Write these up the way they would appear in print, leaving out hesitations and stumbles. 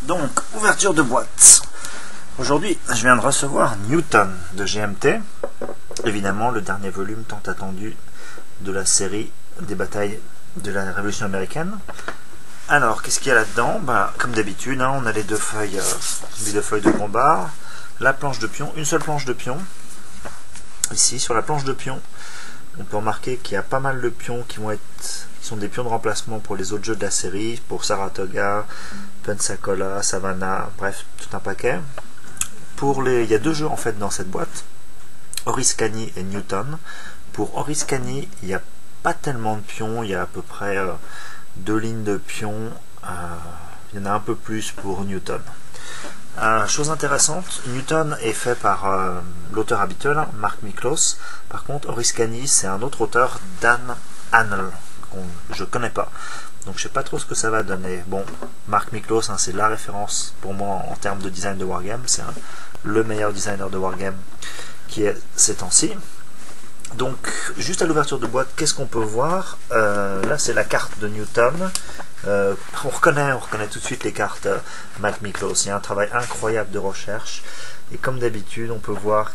Donc, ouverture de boîte. Aujourd'hui, je viens de recevoir Newton de GMT. Évidemment, le dernier volume tant attendu de la série des batailles de la Révolution américaine. Alors, qu'est-ce qu'il y a là-dedans? Comme d'habitude, on a les deux feuilles de combat, la planche de pion, une seule planche de pion. Ici, sur la planche de pion, on peut remarquer qu'il y a pas mal de pions qui sont des pions de remplacement pour les autres jeux de la série, pour Saratoga, Pensacola, Savannah, bref, tout un paquet. Il y a deux jeux en fait dans cette boîte, Oriskany et Newton. Pour Oriskany, il n'y a pas tellement de pions, il y a à peu près 2 lignes de pions, il y en a un peu plus pour Newton. Chose intéressante, Newton est fait par l'auteur habituel, Mark Miklos. Par contre, Oriskany, c'est un autre auteur, Dan Hannel, je ne connais pas. Donc je sais pas trop ce que ça va donner. Bon, Mark Miklos, c'est la référence pour moi en termes de design de wargame. C'est le meilleur designer de wargame qui est ces temps-ci. Donc, juste à l'ouverture de boîte, qu'est-ce qu'on peut voir? Là, c'est la carte de Newton. On reconnaît tout de suite les cartes Mark Miklos. Il y a un travail incroyable de recherche. Et comme d'habitude, on peut voir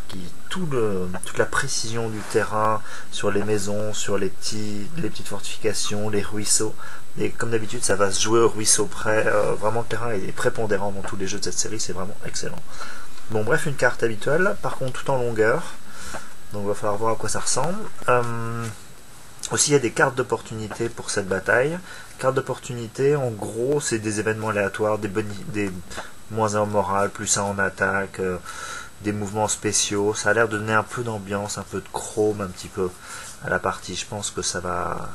toute la précision du terrain sur les maisons, sur les petites fortifications, les ruisseaux. Et comme d'habitude, ça va se jouer au ruisseau près. Vraiment, le terrain est prépondérant dans tous les jeux de cette série. C'est vraiment excellent. Bon, bref, une carte habituelle. Par contre, tout en longueur. Donc, il va falloir voir à quoi ça ressemble. Aussi, il y a des cartes d'opportunité pour cette bataille. Cartes d'opportunité, en gros, c'est des événements aléatoires, des moins 1 en morale, plus 1 en attaque, des mouvements spéciaux. Ça a l'air de donner un peu d'ambiance, un peu de chrome, un petit peu à la partie. Je pense que ça va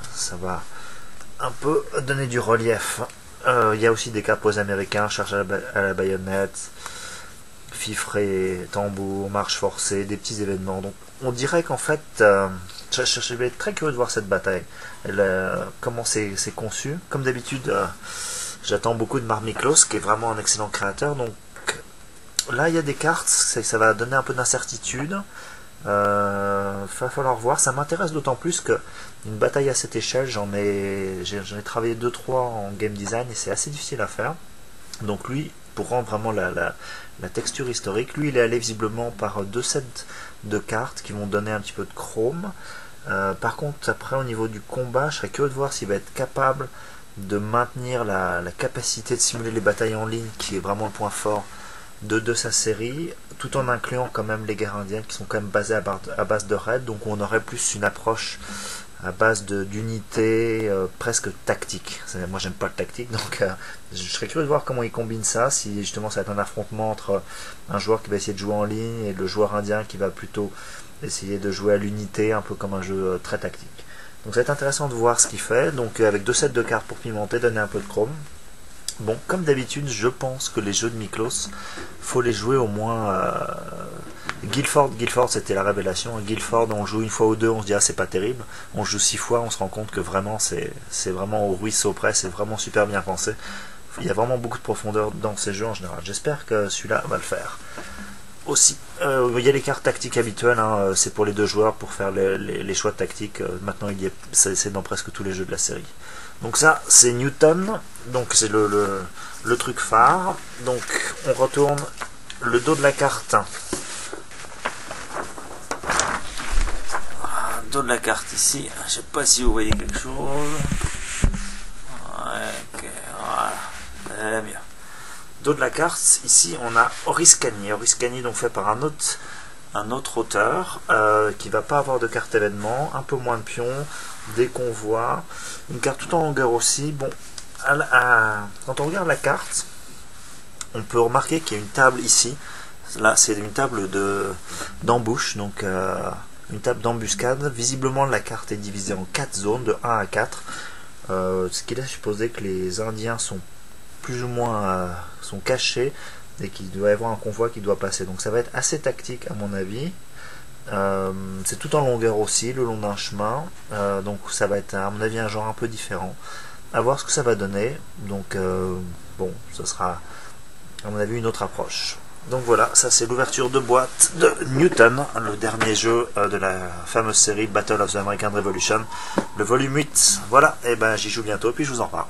un peu donner du relief. Il y a aussi des cartes pour les Américains, charge à la baïonnette, fifre et tambour, marche forcée, des petits événements. Donc, on dirait qu'en fait, je vais être très curieux de voir cette bataille. Comment c'est conçu. Comme d'habitude, j'attends beaucoup de Mark Miklos, qui est vraiment un excellent créateur. Donc là, il y a des cartes, ça va donner un peu d'incertitude. Va falloir voir. Ça m'intéresse d'autant plus que une bataille à cette échelle, j'en ai travaillé 2-3 en game design et c'est assez difficile à faire. Donc lui, pour rendre vraiment la texture historique, lui il est allé visiblement par 2 sets de cartes qui vont donner un petit peu de chrome. Par contre, après au niveau du combat, je serais curieux de voir s'il va être capable de maintenir la capacité de simuler les batailles en ligne, qui est vraiment le point fort de sa série, tout en incluant quand même les guerres indiennes qui sont quand même basées à base de raids. Donc on aurait plus une approche à base d'unités presque tactique. Moi j'aime pas le tactique, donc je serais curieux de voir comment ils combinent ça, si justement ça va être un affrontement entre un joueur qui va essayer de jouer en ligne et le joueur indien qui va plutôt essayer de jouer à l'unité, un peu comme un jeu très tactique. Donc ça va être intéressant de voir ce qu'il fait. Donc avec 2 sets de cartes pour pimenter, donner un peu de chrome. Bon, comme d'habitude, je pense que les jeux de Miklos, faut les jouer au moins. Guilford, c'était la révélation. Guilford, on joue une fois ou deux, on se dit c'est pas terrible. On joue 6 fois, on se rend compte que vraiment c'est vraiment au ruisseau près, c'est vraiment super bien pensé. Il y a vraiment beaucoup de profondeur dans ces jeux en général. J'espère que celui-là va le faire. Aussi, il y a les cartes tactiques habituelles, c'est pour les 2 joueurs pour faire les choix de tactique. Maintenant, c'est dans presque tous les jeux de la série. Donc ça, c'est Newton, donc c'est le truc phare. Donc on retourne le dos de la carte. Dos de la carte ici, je sais pas si vous voyez quelque chose. Ouais, ok, voilà, c'est mieux. Dos de la carte, ici on a Oriskany. Oriskany donc fait par un autre auteur qui va pas avoir de carte événement, un peu moins de pions, des convois, une carte tout en longueur aussi. Bon, quand on regarde la carte, on peut remarquer qu'il y a une table ici. Là, c'est une table d'embouche, donc une table d'embuscade. Visiblement, la carte est divisée en 4 zones, de 1 à 4. Ce qui laisse supposer que les Indiens sont plus ou moins sont cachés et qu'il doit y avoir un convoi qui doit passer. Donc ça va être assez tactique à mon avis. C'est tout en longueur aussi, le long d'un chemin. Donc ça va être à mon avis un genre un peu différent. À voir ce que ça va donner. Donc bon, ce sera à mon avis une autre approche. Donc voilà, ça c'est l'ouverture de boîte de Newton, le dernier jeu de la fameuse série Battle of the American Revolution, le volume 8. Voilà, et ben j'y joue bientôt, puis je vous en parle.